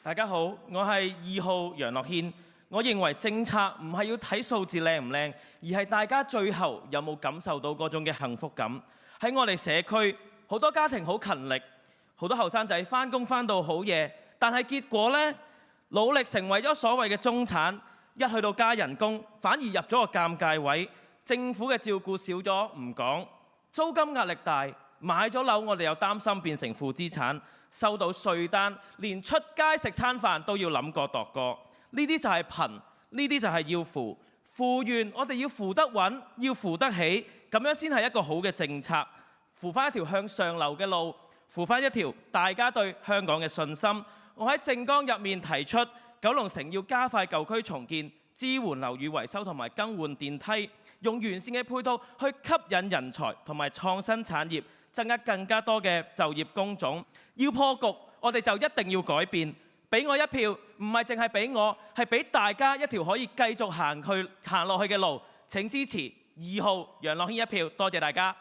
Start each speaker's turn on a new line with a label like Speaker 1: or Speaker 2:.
Speaker 1: 大家好，我係2號楊樂軒。我認為政策唔係要睇數字靚唔靚，而係大家最後有冇感受到嗰種嘅幸福感。喺我哋社區，好多家庭好勤力，好多後生仔返工返到好夜，但係結果呢，努力成為咗所謂嘅中產，一去到加人工，反而入咗個尷尬位。政府嘅照顧少咗唔講，租金壓力大，買咗樓我哋又擔心變成負資產，收到稅單，連出街食餐飯都要諗過度過。呢啲就係貧，呢啲就係要扶。扶完我哋要扶得穩，要扶得起，咁樣先係一個好嘅政策。扶翻一條向上流嘅路，扶翻一條大家對香港嘅信心。我喺政綱入面提出，九龍城要加快舊區重建，支援樓宇維修同埋更換電梯，用完善嘅配套去吸引人才同埋創新產業，增加更加多嘅就業工種。要破局，我哋就一定要改變。俾我一票，唔係淨係俾我，係俾大家一條可以繼續行落去嘅路。請支持2號楊樂軒一票，多謝大家。